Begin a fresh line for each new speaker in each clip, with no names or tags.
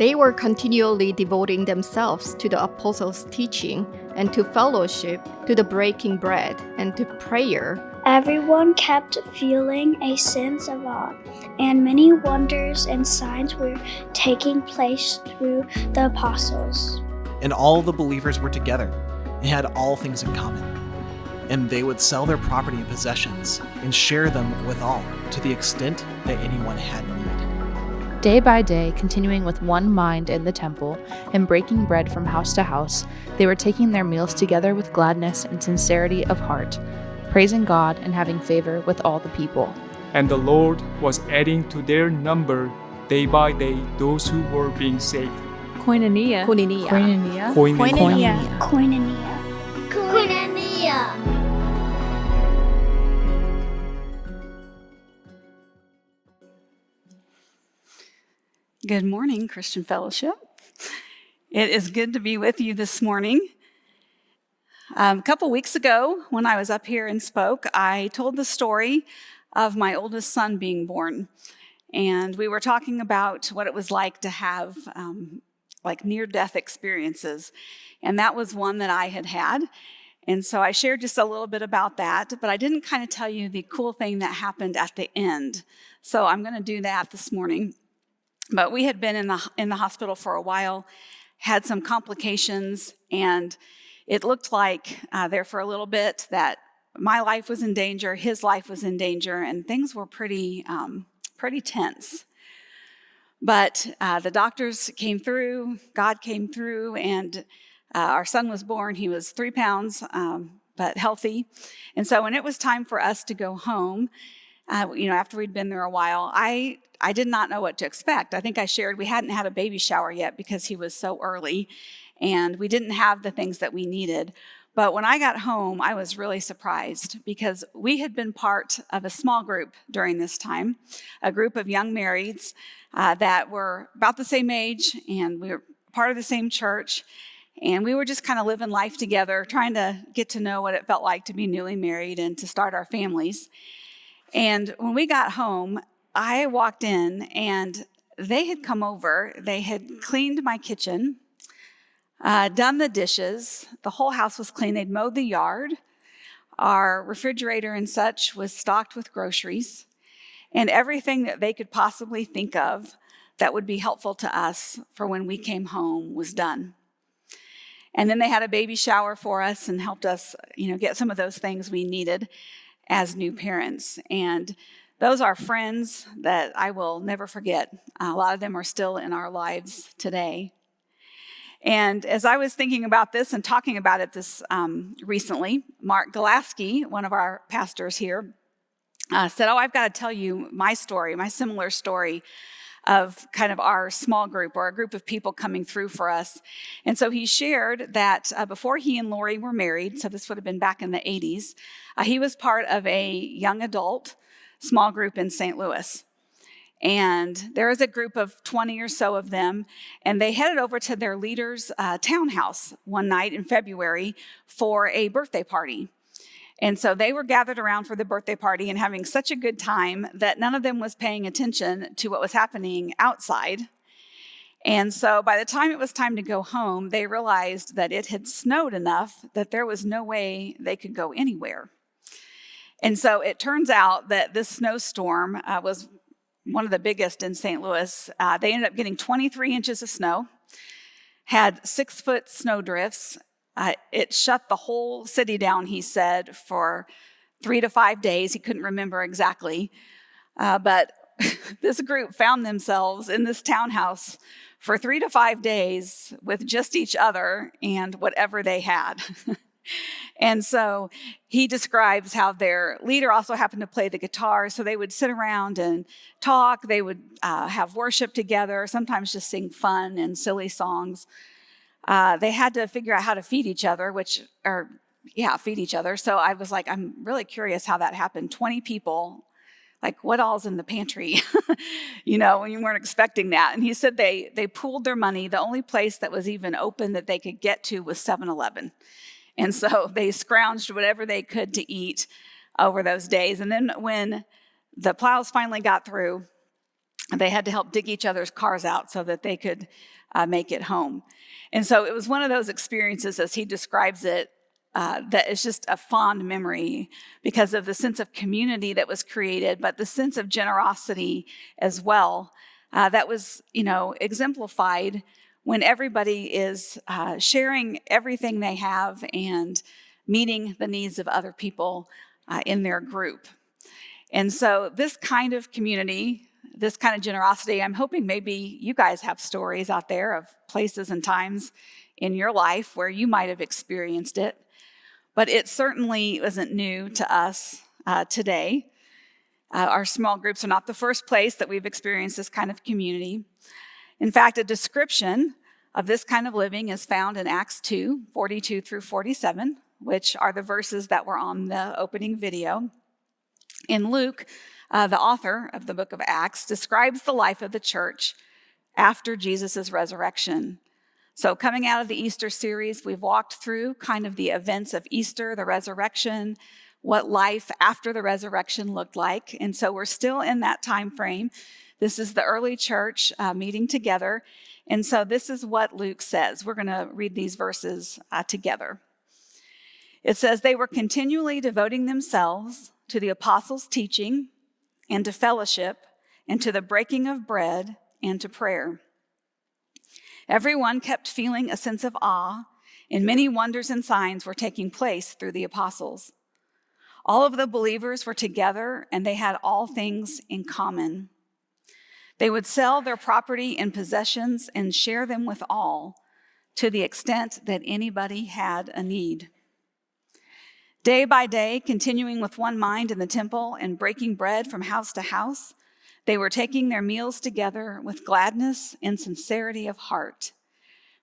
They were continually devoting themselves to the apostles' teaching and to fellowship, to the breaking bread, and to prayer.
Everyone kept feeling a sense of awe, and many wonders and signs were taking place through the apostles.
And all the believers were together and had all things in common. And they would sell their property and possessions and share them with all, to the extent that anyone had need.
Day by day, continuing with one mind in the temple and breaking bread from house to house, they were taking their meals together with gladness and sincerity of heart, praising God and having favor with all the people.
And the Lord was adding to their number day by day those who were being saved.
Koinonia.
Koinonia.
Koinonia.
Koinonia.
Koinonia.
Koinonia.
Good morning, Christian Fellowship. It is good to be with you this morning. A couple weeks ago, when I was up here and spoke, I told the story of my oldest son being born. And we were talking about what it was like to have near-death experiences. And that was one that I had had. And so I shared just a little bit about that, but I didn't kind of tell you the cool thing that happened at the end. So I'm going to do that this morning. But we had been in the hospital for a while, had some complications, and it looked like there for a little bit that my life was in danger, his life was in danger, and things were pretty tense. But the doctors came through, God came through, and our son was born. He was 3 pounds, but healthy. And so when it was time for us to go home, after we'd been there a while, I did not know what to expect. I think I shared we hadn't had a baby shower yet because he was so early, and we didn't have the things that we needed. But when I got home, I was really surprised because we had been part of a small group during this time, a group of young marrieds that were about the same age, and we were part of the same church. And we were just kind of living life together, trying to get to know what it felt like to be newly married and to start our families. And when we got home, I walked in and they had come over. They had cleaned my kitchen, done the dishes. The whole house was clean. They'd mowed the yard. Our refrigerator and such was stocked with groceries and everything that they could possibly think of that would be helpful to us for when we came home was done. And then they had a baby shower for us and helped us, get some of those things we needed as new parents. And those are friends that I will never forget. A lot of them are still in our lives today. And as I was thinking about this and talking about it this recently, Mark Galaski, one of our pastors here, said, I've got to tell you my story, my similar story of kind of our small group or a group of people coming through for us. And so he shared that before he and Lori were married, so this would have been back in the 80s, he was part of a young adult small group in St. Louis. And there was a group of 20 or so of them, and they headed over to their leader's townhouse one night in February for a birthday party. And so they were gathered around for the birthday party and having such a good time that none of them was paying attention to what was happening outside. And so by the time it was time to go home, they realized that it had snowed enough that there was no way they could go anywhere. And so it turns out that this snowstorm was one of the biggest in St. Louis. They ended up getting 23 inches of snow, had 6-foot snow drifts. It shut the whole city down, he said, for 3 to 5 days. He couldn't remember exactly. But this group found themselves in this townhouse for 3 to 5 days with just each other and whatever they had. And so he describes how their leader also happened to play the guitar. So they would sit around and talk. They would have worship together, sometimes just sing fun and silly songs. They had to figure out how to feed each other, feed each other. So I was like, I'm really curious how that happened. 20 people, like what all's in the pantry, when you weren't expecting that. And he said they pooled their money. The only place that was even open that they could get to was 7-Eleven. And so they scrounged whatever they could to eat over those days. And then when the plows finally got through, They had to help dig each other's cars out so that they could make it home. And so it was one of those experiences, as he describes it, that is just a fond memory because of the sense of community that was created, but the sense of generosity as well that was, exemplified when everybody is sharing everything they have and meeting the needs of other people in their group. And so this kind of community, this kind of generosity, I'm hoping maybe you guys have stories out there of places and times in your life where you might have experienced it. But it certainly isn't new to us today. Our small groups are not the first place that we've experienced this kind of community. In fact, a description of this kind of living is found in Acts 2, 42 through 47, which are the verses that were on the opening video. In Luke, the author of the book of Acts describes the life of the church after Jesus' resurrection. So coming out of the Easter series, we've walked through kind of the events of Easter, the resurrection, what life after the resurrection looked like. And so we're still in that time frame. This is the early church meeting together. And so this is what Luke says. We're going to read these verses together. It says, "They were continually devoting themselves to the apostles' teaching and to fellowship and to the breaking of bread and to prayer. Everyone kept feeling a sense of awe, and many wonders and signs were taking place through the apostles. All of the believers were together, and they had all things in common. They would sell their property and possessions and share them with all, to the extent that anybody had a need. Day by day, continuing with one mind in the temple and breaking bread from house to house, they were taking their meals together with gladness and sincerity of heart,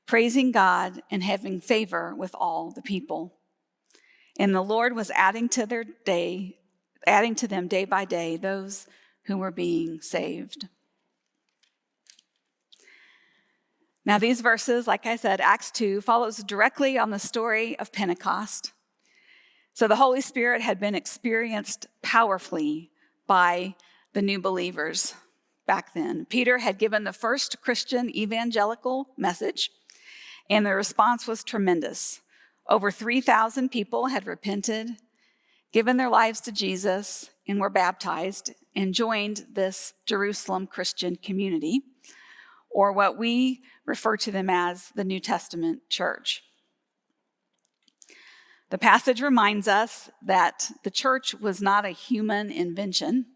praising God and having favor with all the people. And the Lord was adding to them day by day those who were being saved." Now these verses, like I said, Acts 2, follows directly on the story of Pentecost. So the Holy Spirit had been experienced powerfully by the new believers back then. Peter had given the first Christian evangelical message, and the response was tremendous. Over 3,000 people had repented, given their lives to Jesus, and were baptized and joined this Jerusalem Christian community, or what we refer to them as the New Testament church. The passage reminds us that the church was not a human invention.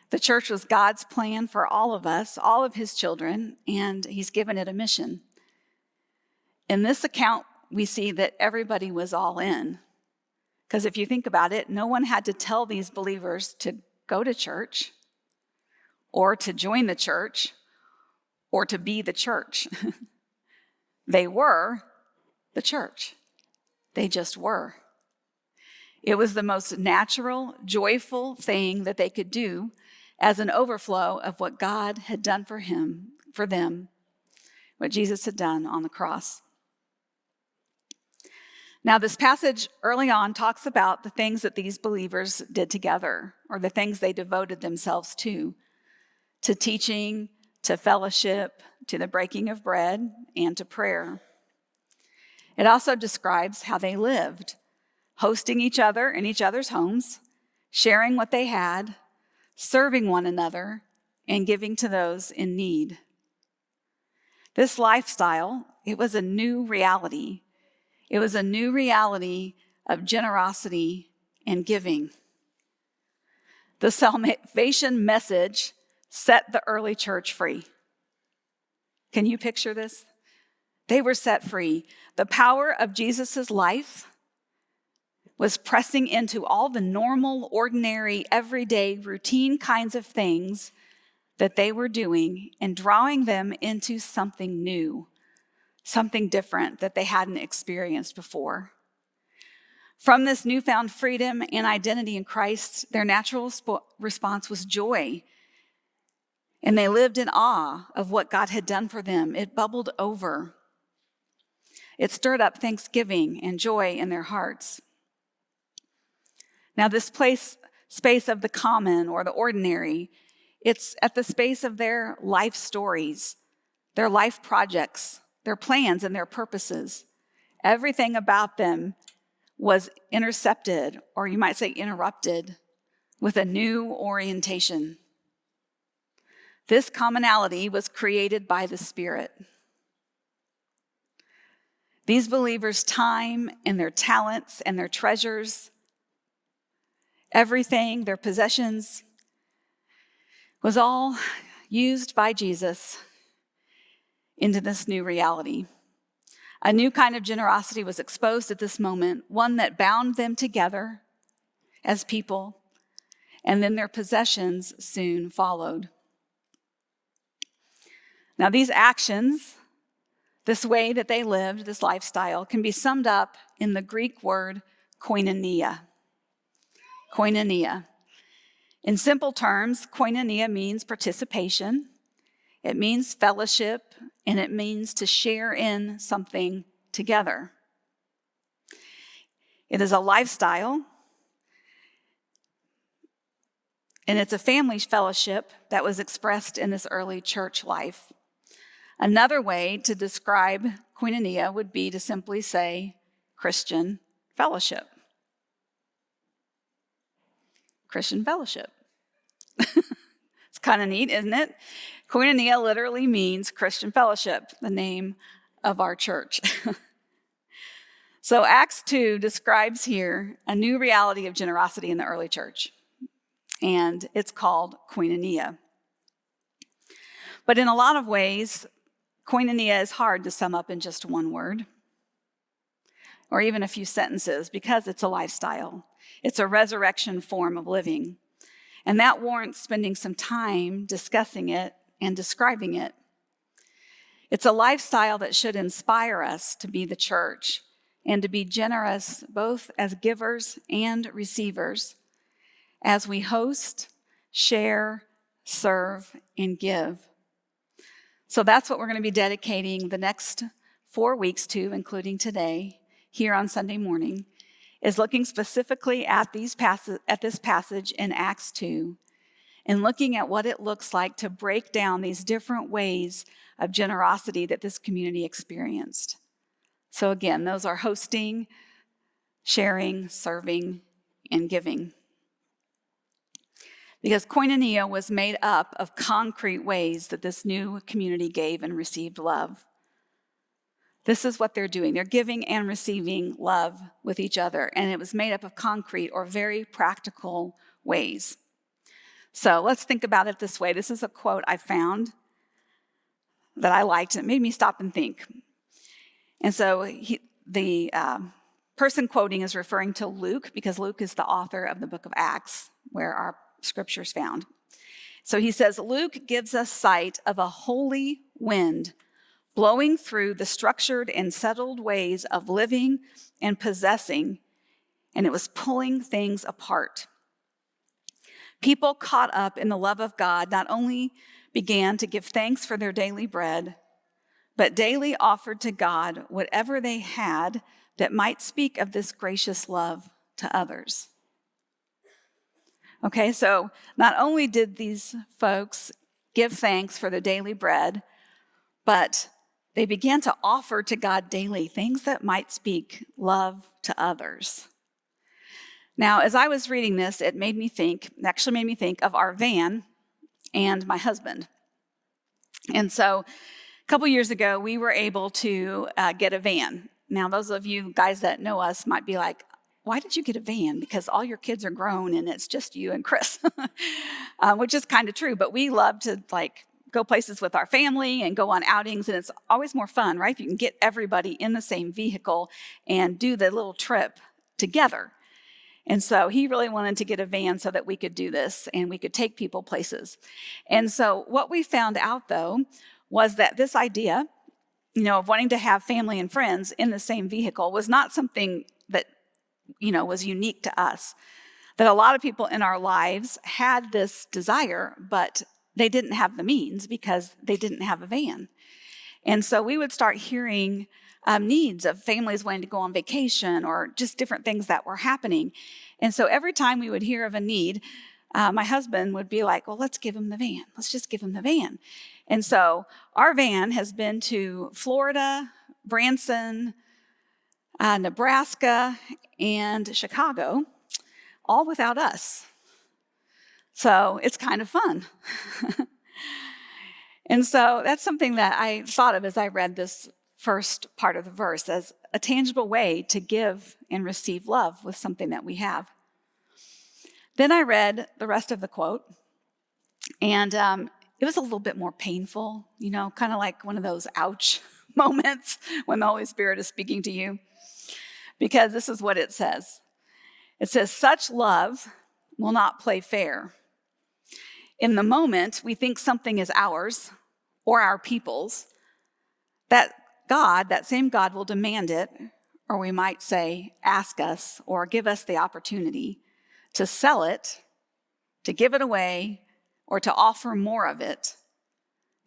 The church was God's plan for all of us, all of his children, and he's given it a mission. In this account, we see that everybody was all in. Because if you think about it, no one had to tell these believers to go to church or to join the church or to be the church. They were the church. They just were. It was the most natural, joyful thing that they could do as an overflow of what God had done for them, what Jesus had done on the cross. Now, this passage early on talks about the things that these believers did together, or the things they devoted themselves to teaching, to fellowship, to the breaking of bread, and to prayer. It also describes how they lived, hosting each other in each other's homes, sharing what they had, serving one another, and giving to those in need. This lifestyle, it was a new reality. It was a new reality of generosity and giving. The salvation message set the early church free. Can you picture this? They were set free. The power of Jesus' life was pressing into all the normal, ordinary, everyday, routine kinds of things that they were doing and drawing them into something new, something different that they hadn't experienced before. From this newfound freedom and identity in Christ, their natural response was joy. And they lived in awe of what God had done for them. It bubbled over. It stirred up thanksgiving and joy in their hearts. Now, this space of the common or the ordinary, It's at the space of their life stories, their life projects, their plans, and their purposes. Everything about them was intercepted, or you might say interrupted, with a new orientation. This commonality was created by the Spirit. These believers' time and their talents and their treasures, everything, their possessions, was all used by Jesus into this new reality. A new kind of generosity was exposed at this moment, one that bound them together as people, and then their possessions soon followed. Now, these actions, this way that they lived, this lifestyle, can be summed up in the Greek word koinonia. Koinonia. In simple terms, koinonia means participation, it means fellowship, and it means to share in something together. It is a lifestyle, and it's a family fellowship that was expressed in this early church life. Another way to describe koinonia would be to simply say Christian fellowship. Christian fellowship. It's kind of neat, isn't it? Koinonia literally means Christian fellowship, the name of our church. So Acts 2 describes here a new reality of generosity in the early church, and it's called koinonia. But in a lot of ways, koinonia is hard to sum up in just one word or even a few sentences because it's a lifestyle. It's a resurrection form of living. And that warrants spending some time discussing it and describing it. It's a lifestyle that should inspire us to be the church and to be generous both as givers and receivers as we host, share, serve, and give. So that's what we're going to be dedicating the next 4 weeks to, including today, here on Sunday morning, is looking specifically at this passage in Acts 2 and looking at what it looks like to break down these different ways of generosity that this community experienced. So again, those are hosting, sharing, serving, and giving. Because koinonia was made up of concrete ways that this new community gave and received love. This is what they're doing. They're giving and receiving love with each other, and it was made up of concrete or very practical ways. So let's think about it this way. This is a quote I found that I liked, and it made me stop and think. And so the person quoting is referring to Luke, because Luke is the author of the book of Acts, where our scripture's found. So he says, Luke gives us sight of a holy wind blowing through the structured and settled ways of living and possessing, and it was pulling things apart. People caught up in the love of God not only began to give thanks for their daily bread, but daily offered to God whatever they had that might speak of this gracious love to others. Okay, so not only did these folks give thanks for their daily bread, but they began to offer to God daily things that might speak love to others. Now, as I was reading this, it made me think of our van and my husband. And so a couple years ago, we were able to get a van. Now, those of you guys that know us might be like, why did you get a van? Because all your kids are grown and it's just you and Chris, which is kind of true. But we love to go places with our family and go on outings, and it's always more fun, right? If you can get everybody in the same vehicle and do the little trip together. And so he really wanted to get a van so that we could do this and we could take people places. And so what we found out, though, was that this idea, of wanting to have family and friends in the same vehicle was not something that, was unique to us. That a lot of people in our lives had this desire, but they didn't have the means because they didn't have a van. And so we would start hearing needs of families wanting to go on vacation or just different things that were happening. And so every time we would hear of a need, my husband would be like, well, let's give him the van. Let's just give him the van. And so our van has been to Florida, Branson, Nebraska, and Chicago, all without us. So it's kind of fun. And so that's something that I thought of as I read this first part of the verse, as a tangible way to give and receive love with something that we have. Then I read the rest of the quote, and it was a little bit more painful, kind of like one of those ouch moments when the Holy Spirit is speaking to you, because this is what it says. It says, such love will not play fair. In the moment, we think something is ours or our people's, that same God will demand it, or we might say, ask us or give us the opportunity to sell it, to give it away, or to offer more of it,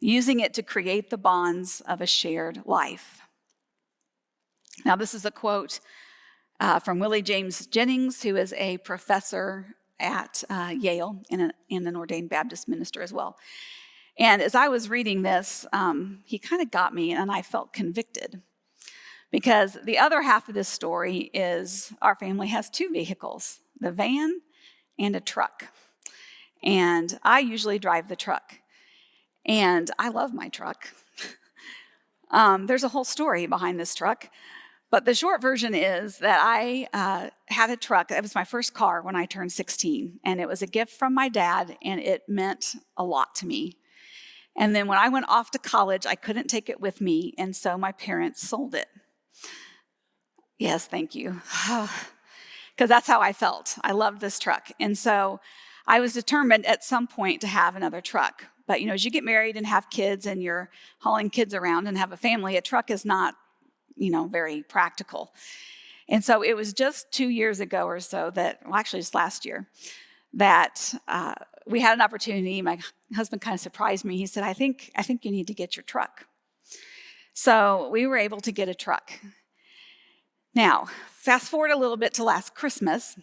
using it to create the bonds of a shared life. Now, this is a quote from Willie James Jennings, who is a professor at Yale and an ordained Baptist minister as well. And as I was reading this, he kind of got me, and I felt convicted. Because the other half of this story is our family has two vehicles, the van and a truck. And I usually drive the truck. And I love my truck. There's a whole story behind this truck. But the short version is that I had a truck. That was my first car when I turned 16. And it was a gift from my dad, and it meant a lot to me. And then when I went off to college, I couldn't take it with me, and so my parents sold it. Yes, thank you. Because that's how I felt. I loved this truck. And so I was determined at some point to have another truck. But, as you get married and have kids and you're hauling kids around and have a family, a truck is not, very practical. And so it was just 2 years ago or so actually just last year, that we had an opportunity. My husband kind of surprised me. He said, I think you need to get your truck. So we were able to get a truck. Now, fast forward a little bit to last Christmas,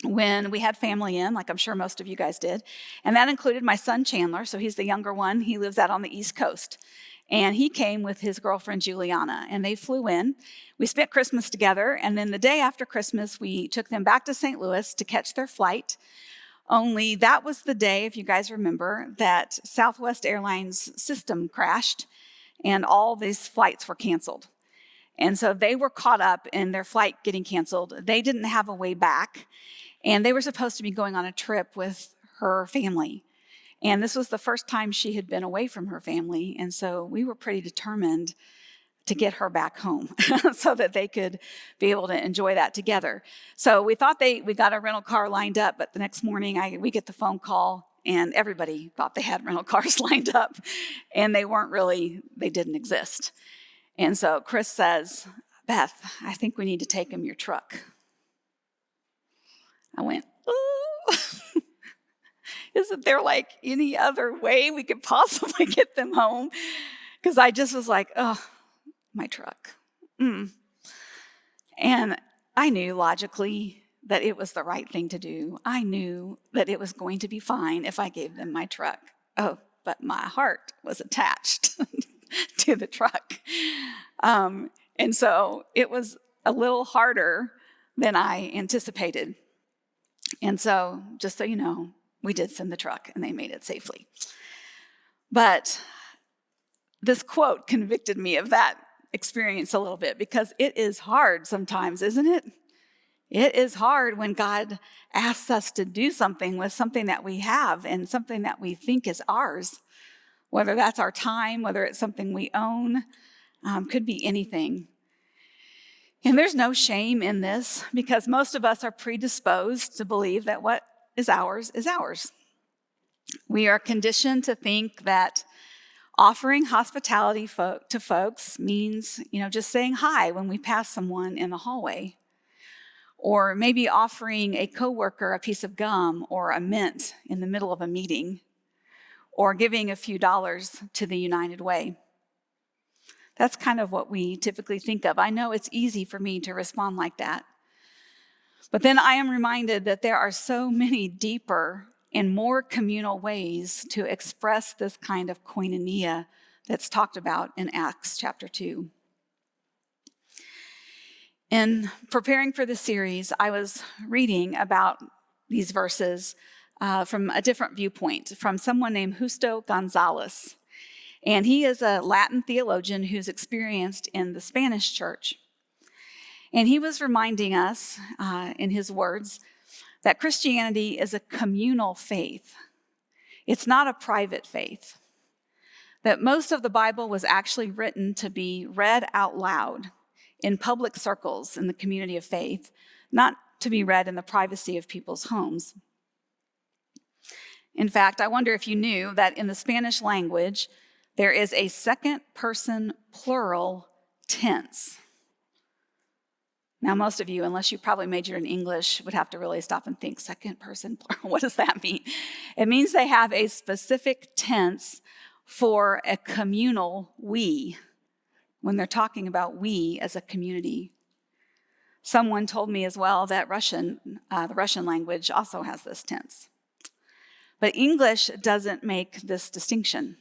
when we had family in, like I'm sure most of you guys did. And that included my son, Chandler. So he's the younger one. He lives out on the East Coast. And he came with his girlfriend, Juliana, and they flew in. We spent Christmas together. And then the day after Christmas, we took them back to St. Louis to catch their flight. Only that was the day, if you guys remember, that Southwest Airlines system crashed and all these flights were canceled. And so they were caught up in their flight getting canceled. They didn't have a way back. And they were supposed to be going on a trip with her family. And this was the first time she had been away from her family. And so we were pretty determined to get her back home so that they could be able to enjoy that together. So we thought we got a rental car lined up, but the next morning we get the phone call, and everybody thought they had rental cars lined up, and they didn't exist. And so Chris says, Beth, I think we need to take him your truck. I went, ooh, isn't there like any other way we could possibly get them home? Because I just was like, oh, my truck. And I knew logically that it was the right thing to do. I knew that it was going to be fine if I gave them my truck. Oh, but my heart was attached to the truck. And so it was a little harder than I anticipated. And so, just so you know, we did send the truck and they made it safely. But this quote convicted me of that experience a little bit, because it is hard sometimes, isn't it? It is hard when God asks us to do something with something that we have and something that we think is ours, whether that's our time, whether it's something we own, could be anything. And there's no shame in this, because most of us are predisposed to believe that what is ours is ours. We are conditioned to think that offering hospitality to folks means, just saying hi when we pass someone in the hallway, or maybe offering a coworker a piece of gum or a mint in the middle of a meeting, or giving a few dollars to the United Way. That's kind of what we typically think of. I know it's easy for me to respond like that. But then I am reminded that there are so many deeper and more communal ways to express this kind of koinonia that's talked about in Acts chapter 2. In preparing for this series, I was reading about these verses from a different viewpoint, from someone named Justo Gonzalez. And he is a Latin theologian who's experienced in the Spanish church. And he was reminding us, in his words, that Christianity is a communal faith. It's not a private faith. That most of the Bible was actually written to be read out loud in public circles in the community of faith, not to be read in the privacy of people's homes. In fact, I wonder if you knew that in the Spanish language, there is a second person plural tense. Now, most of you, unless you probably majored in English, would have to really stop and think, second person plural, what does that mean? It means they have a specific tense for a communal we, when they're talking about we as a community. Someone told me as well that the Russian language also has this tense. But English doesn't make this distinction.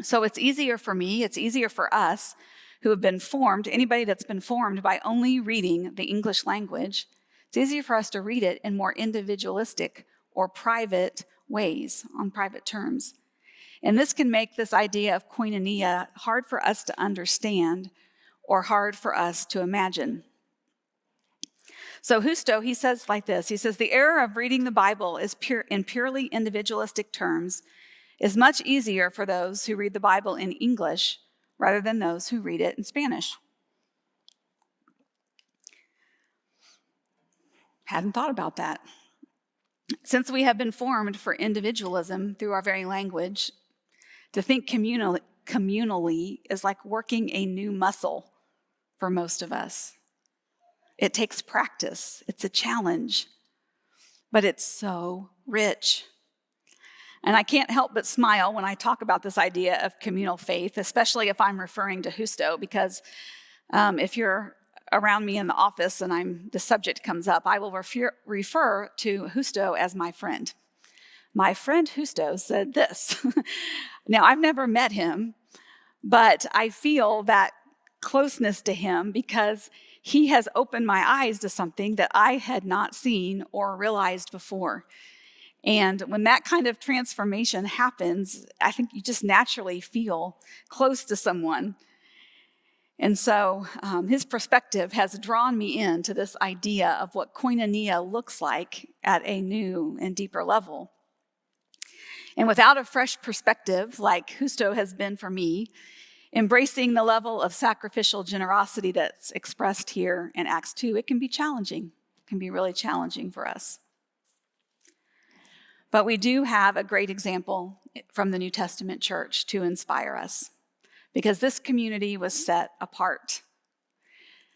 So it's easier for me, it's easier for us who have been formed, anybody that's been formed by only reading the English language, it's easier for us to read it in more individualistic or private ways, on private terms. And this can make this idea of koinonia hard for us to understand or hard for us to imagine. So Justo, he says like this, he says, the error of reading the Bible in purely individualistic terms is much easier for those who read the Bible in English rather than those who read it in Spanish. Hadn't thought about that. Since we have been formed for individualism through our very language, to think communally is like working a new muscle for most of us. It takes practice. It's a challenge, but it's so rich. And I can't help but smile when I talk about this idea of communal faith, especially if I'm referring to Justo, because if you're around me in the office and the subject comes up, I will refer to Justo as my friend. My friend Justo said this. Now, I've never met him, but I feel that closeness to him because he has opened my eyes to something that I had not seen or realized before. And when that kind of transformation happens, I think you just naturally feel close to someone. And so his perspective has drawn me into this idea of what koinonia looks like at a new and deeper level. And without a fresh perspective, like Justo has been for me, embracing the level of sacrificial generosity that's expressed here in Acts 2, it can be challenging. It can be really challenging for us. But we do have a great example from the New Testament church to inspire us, because this community was set apart.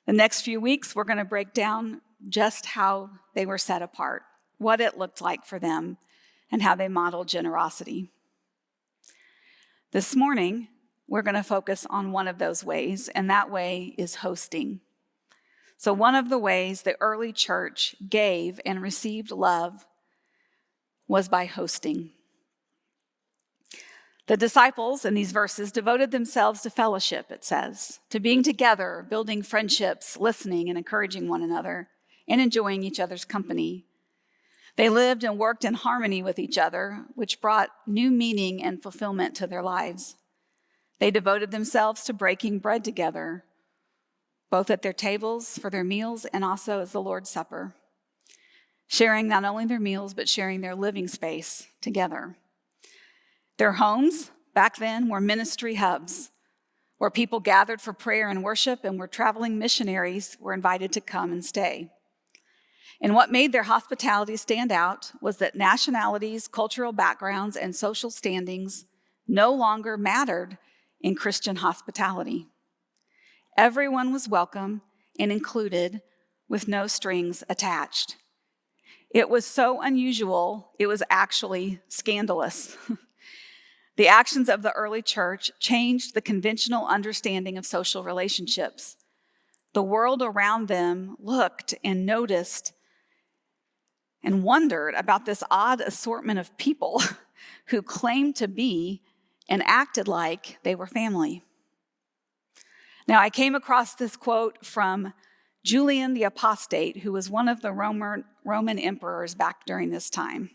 The next few weeks, we're going to break down just how they were set apart, what it looked like for them, and how they modeled generosity. This morning, we're going to focus on one of those ways, and that way is hosting. So one of the ways the early church gave and received love was by hosting. The disciples in these verses devoted themselves to fellowship, it says, to being together, building friendships, listening and encouraging one another, and enjoying each other's company. They lived and worked in harmony with each other, which brought new meaning and fulfillment to their lives. They devoted themselves to breaking bread together, both at their tables for their meals and also as the Lord's Supper, sharing not only their meals, but sharing their living space together. Their homes back then were ministry hubs where people gathered for prayer and worship, and where traveling missionaries were invited to come and stay. And what made their hospitality stand out was that nationalities, cultural backgrounds, and social standings no longer mattered in Christian hospitality. Everyone was welcome and included with no strings attached. It was so unusual, it was actually scandalous. The actions of the early church changed the conventional understanding of social relationships. The world around them looked and noticed and wondered about this odd assortment of people who claimed to be and acted like they were family. Now, I came across this quote from Julian the Apostate, who was one of the Roman emperors back during this time.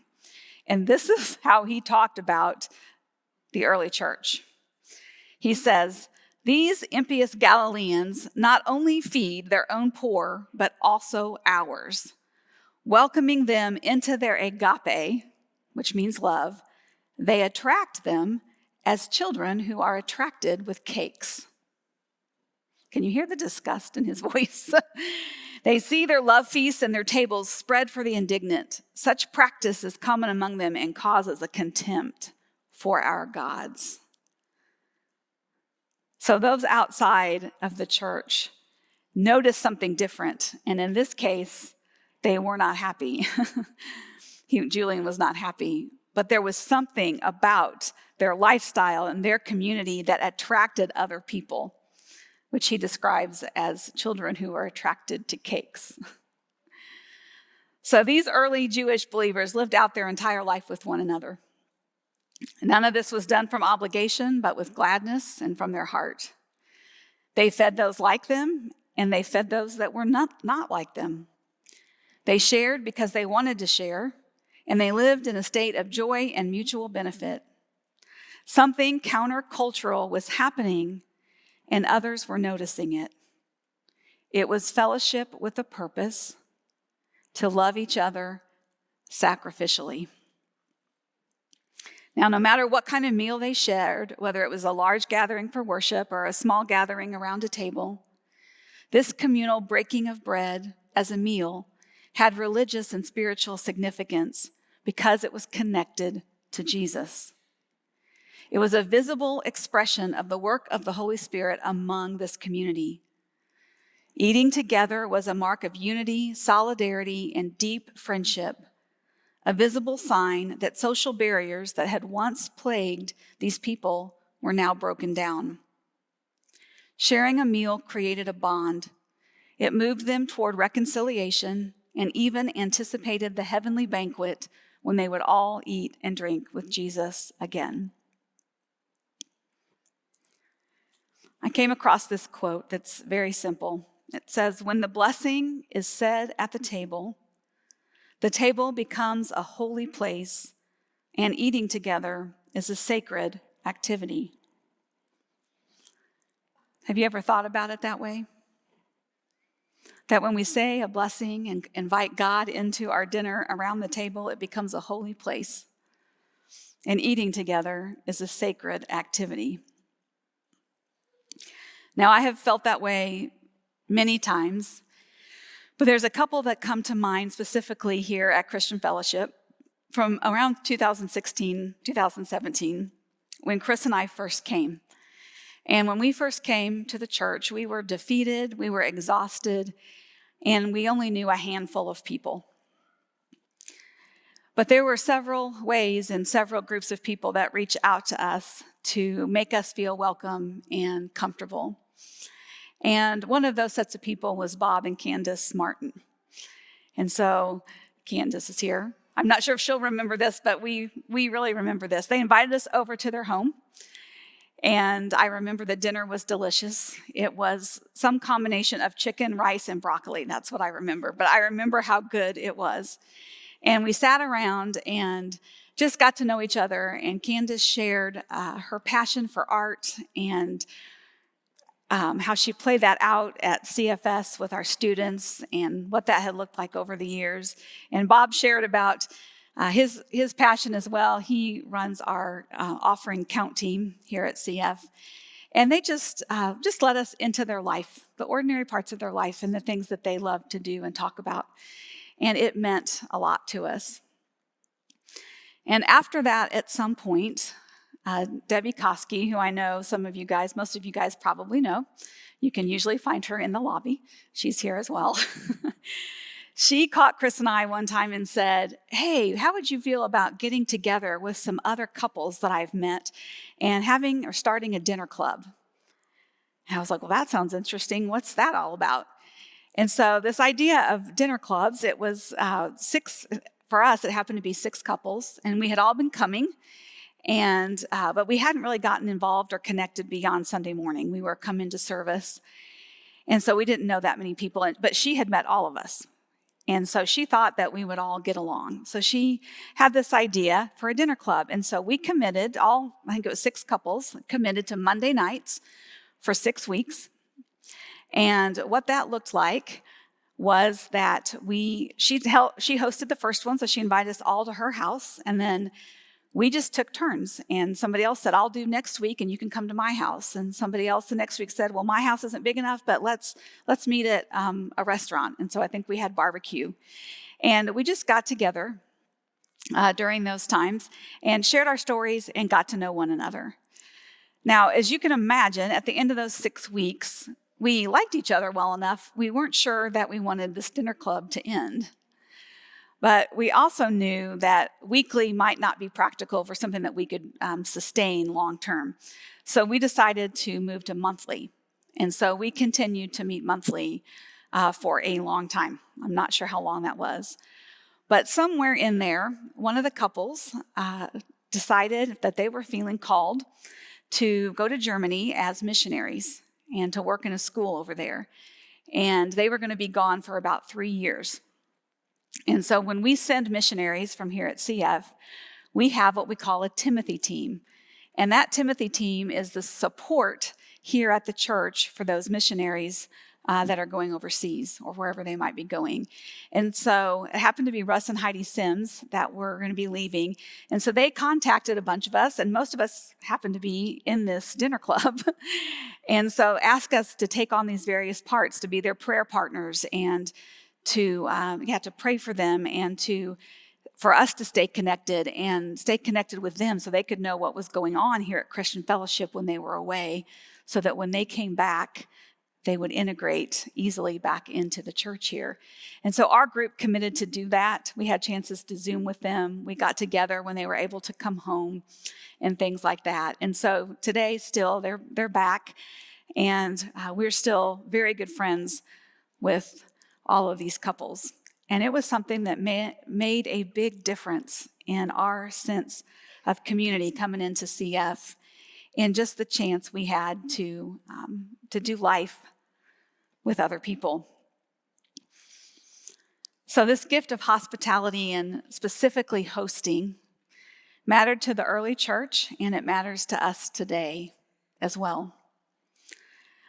And this is how he talked about the early church. He says, "These impious Galileans not only feed their own poor, but also ours, welcoming them into their agape," which means love. "They attract them as children who are attracted with cakes." Can you hear the disgust in his voice? "They see their love feasts and their tables spread for the indignant. Such practice is common among them and causes a contempt for our gods." So those outside of the church noticed something different. And in this case, they were not happy. Julian was not happy. But there was something about their lifestyle and their community that attracted other people, which he describes as children who are attracted to cakes. So these early Jewish believers lived out their entire life with one another. None of this was done from obligation, but with gladness and from their heart. They fed those like them, and they fed those that were not like them. They shared because they wanted to share, and they lived in a state of joy and mutual benefit. Something countercultural was happening, and others were noticing it. It was fellowship with a purpose, to love each other sacrificially. Now, no matter what kind of meal they shared, whether it was a large gathering for worship or a small gathering around a table, this communal breaking of bread as a meal had religious and spiritual significance because it was connected to Jesus. It was a visible expression of the work of the Holy Spirit among this community. Eating together was a mark of unity, solidarity, and deep friendship, a visible sign that social barriers that had once plagued these people were now broken down. Sharing a meal created a bond. It moved them toward reconciliation and even anticipated the heavenly banquet when they would all eat and drink with Jesus again. I came across this quote that's very simple. It says, "When the blessing is said at the table becomes a holy place, and eating together is a sacred activity." Have you ever thought about it that way? That when we say a blessing and invite God into our dinner around the table, it becomes a holy place, and eating together is a sacred activity. Now, I have felt that way many times, but there's a couple that come to mind specifically here at Christian Fellowship from around 2016, 2017, when Chris and I first came. And when we first came to the church, we were defeated, we were exhausted, and we only knew a handful of people. But there were several ways and several groups of people that reached out to us to make us feel welcome and comfortable. And one of those sets of people was Bob and Candace Martin. And so Candace is here. I'm not sure if she'll remember this, but we really remember this. They invited us over to their home. And I remember the dinner was delicious. It was some combination of chicken, rice, and broccoli. That's what I remember. But I remember how good it was. And we sat around and just got to know each other. And Candace shared her passion for art and how she played that out at CFS with our students and what that had looked like over the years. And Bob shared about his passion as well. He runs our offering count team here at CF. And they just let us into their life, the ordinary parts of their life and the things that they love to do and talk about. And it meant a lot to us. And after that, at some point, Debbie Koski, who I know most of you guys probably know. You can usually find her in the lobby. She's here as well. She caught Chris and I one time and said, "Hey, how would you feel about getting together with some other couples that I've met and starting a dinner club?" And I was like, "Well, that sounds interesting. What's that all about?" And so this idea of dinner clubs, it was for us, it happened to be 6 couples, and we had all been coming, and but we hadn't really gotten involved or connected beyond Sunday morning. We were coming to service, and so we didn't know that many people, but she had met all of us. And so she thought that we would all get along. So she had this idea for a dinner club. And so we committed, I think it was 6 couples, committed to Monday nights for 6 weeks. And what that looked like was that she hosted the first one, so she invited us all to her house. And then we just took turns, and somebody else said, I'll do next week and you can come to my house. And somebody else the next week said, well, my house isn't big enough, but let's meet at a restaurant. And so I think we had barbecue. And we just got together during those times and shared our stories and got to know one another. Now, as you can imagine, at the end of those 6 weeks, we liked each other well enough. We weren't sure that we wanted this dinner club to end. But we also knew that weekly might not be practical for something that we could sustain long term. So we decided to move to monthly. And so we continued to meet monthly for a long time. I'm not sure how long that was. But somewhere in there, one of the couples decided that they were feeling called to go to Germany as missionaries and to work in a school over there. And they were going to be gone for about 3 years. And so when we send missionaries from here at CF, we have what we call a Timothy team. And that Timothy team is the support here at the church for those missionaries that are going overseas or wherever they might be going. And so it happened to be Russ and Heidi Sims that were going to be leaving. And so they contacted a bunch of us, and most of us happened to be in this dinner club. And so asked us to take on these various parts, to be their prayer partners and to pray for them and for us to stay connected with them so they could know what was going on here at Christian Fellowship when they were away, so that when they came back, they would integrate easily back into the church here. And so our group committed to do that. We had chances to Zoom with them. We got together when they were able to come home and things like that. And so today still they're back, and we're still very good friends with all of these couples. And it was something that made a big difference in our sense of community coming into CF, and just the chance we had to do life with other people. So this gift of hospitality, and specifically hosting, mattered to the early church, and it matters to us today as well.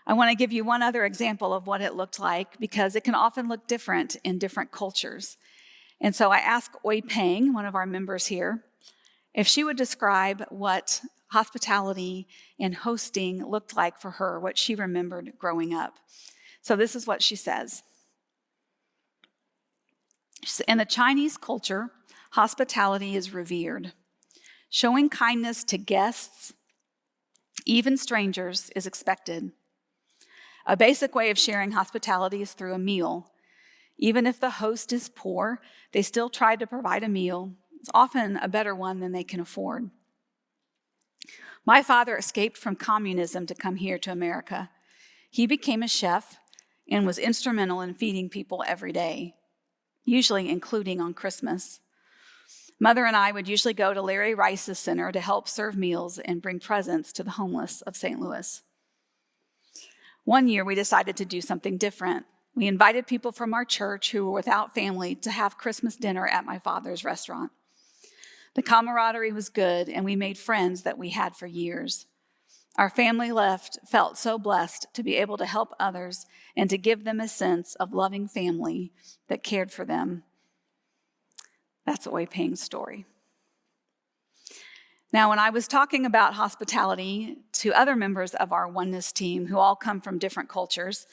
I want to give you one other example of what it looked like, because it can often look different in different cultures. And so I asked Oi Peng, one of our members here, if she would describe what hospitality and hosting looked like for her, what she remembered growing up. So this is what she says. In the Chinese culture, hospitality is revered. Showing kindness to guests, even strangers, is expected. A basic way of sharing hospitality is through a meal. Even if the host is poor, they still try to provide a meal. It's often a better one than they can afford. My father escaped from communism to come here to America. He became a chef and was instrumental in feeding people every day, usually including on Christmas. Mother and I would usually go to Larry Rice's center to help serve meals and bring presents to the homeless of St. Louis. One year, we decided to do something different. We invited people from our church who were without family to have Christmas dinner at my father's restaurant. The camaraderie was good, and we made friends that we had for years. Our family felt so blessed to be able to help others and to give them a sense of loving family that cared for them. That's Oi Peng's story. Now, when I was talking about hospitality to other members of our oneness team who all come from different cultures,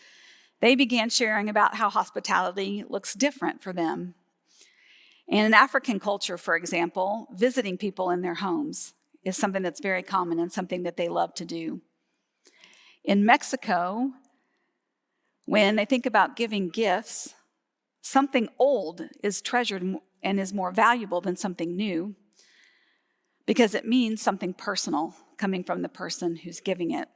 they began sharing about how hospitality looks different for them. And in African culture, for example, visiting people in their homes is something that's very common and something that they love to do. In Mexico, when they think about giving gifts, something old is treasured and is more valuable than something new, because it means something personal coming from the person who's giving it.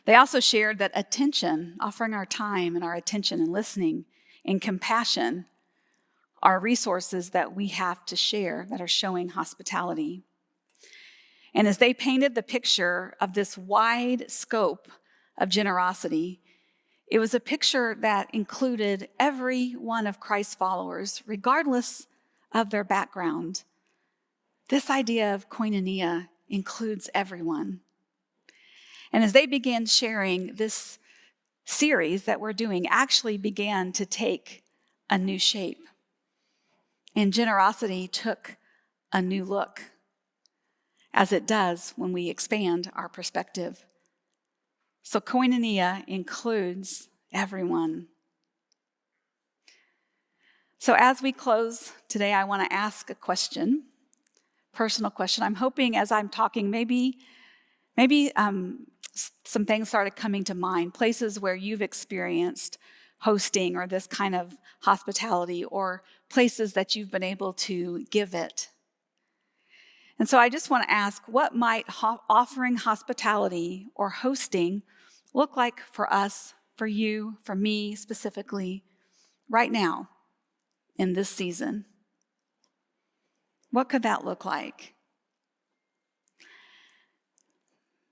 They also shared that attention, offering our time and our attention and listening and compassion, are resources that we have to share that are showing hospitality. And as they painted the picture of this wide scope of generosity, it was a picture that included every one of Christ's followers, regardless of their background. This idea of koinonia includes everyone. And as they began sharing, this series that we're doing actually began to take a new shape. And generosity took a new look, as it does when we expand our perspective. So koinonia includes everyone. So as we close today, I want to ask a question, personal question. I'm hoping as I'm talking, maybe some things started coming to mind, places where you've experienced hosting or this kind of hospitality, or places that you've been able to give it. And so I just want to ask, what might offering hospitality or hosting look like for us, for you, for me specifically, right now in this season? What could that look like?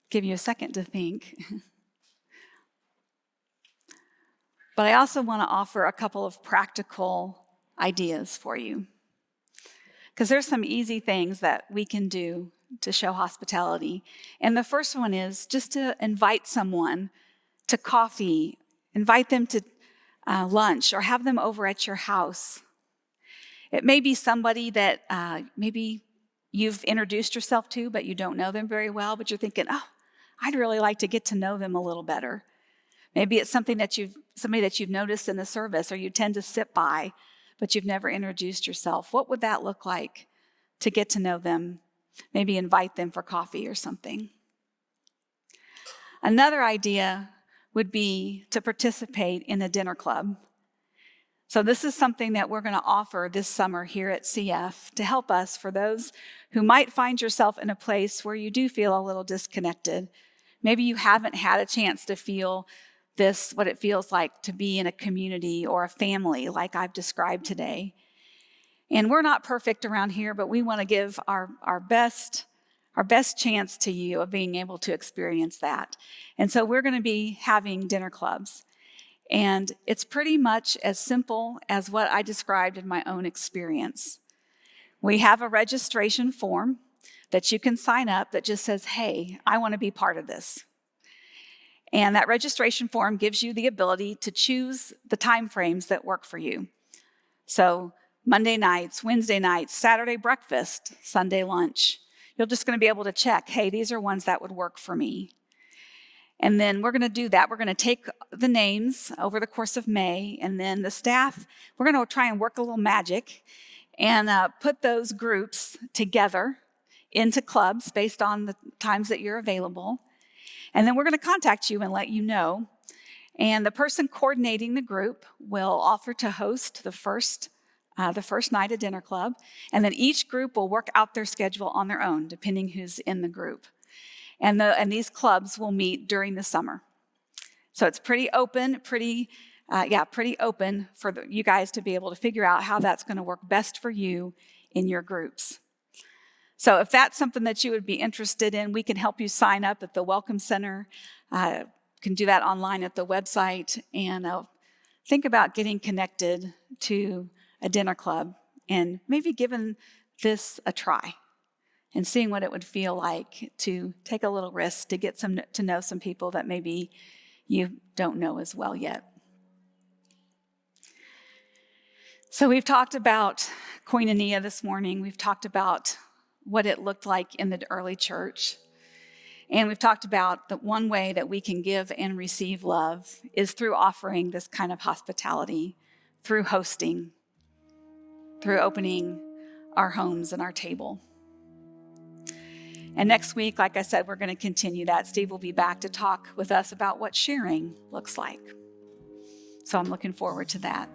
Give you a second to think. But I also want to offer a couple of practical ideas for you. Because there's some easy things that we can do to show hospitality. And the first one is just to invite someone to coffee, invite them to lunch, or have them over at your house. It may be somebody that maybe you've introduced yourself to, but you don't know them very well, but you're thinking, oh, I'd really like to get to know them a little better. Maybe it's somebody that you've noticed in the service, or you tend to sit by, but you've never introduced yourself. What would that look like to get to know them? Maybe invite them for coffee or something. Another idea would be to participate in a dinner club. So this is something that we're going to offer this summer here at CF to help us, for those who might find yourself in a place where you do feel a little disconnected. Maybe you haven't had a chance to feel this, what it feels like to be in a community or a family like I've described today. And we're not perfect around here, but we want to give our best chance to you of being able to experience that. And so we're going to be having dinner clubs. And it's pretty much as simple as what I described in my own experience. We have a registration form that you can sign up that just says, hey, I want to be part of this. And that registration form gives you the ability to choose the time frames that work for you. So Monday nights, Wednesday nights, Saturday breakfast, Sunday lunch. You're just going to be able to check, hey, these are ones that would work for me. And then we're going to do that. We're going to take the names over the course of May, and then the staff, we're going to try and work a little magic and put those groups together into clubs based on the times that you're available. And then we're going to contact you and let you know. And the person coordinating the group will offer to host the first night at dinner club. And then each group will work out their schedule on their own, depending who's in the group. And these clubs will meet during the summer. So it's pretty open for you guys to be able to figure out how that's going to work best for you in your groups. So if that's something that you would be interested in, we can help you sign up at the Welcome Center. You can do that online at the website, and think about getting connected to a dinner club and maybe giving this a try and seeing what it would feel like to take a little risk to get to know some people that maybe you don't know as well yet. So we've talked about koinonia this morning. We've talked about what it looked like in the early church. And we've talked about the one way that we can give and receive love is through offering this kind of hospitality, through hosting, through opening our homes and our table. And next week, like I said, we're going to continue that. Steve will be back to talk with us about what sharing looks like. So I'm looking forward to that.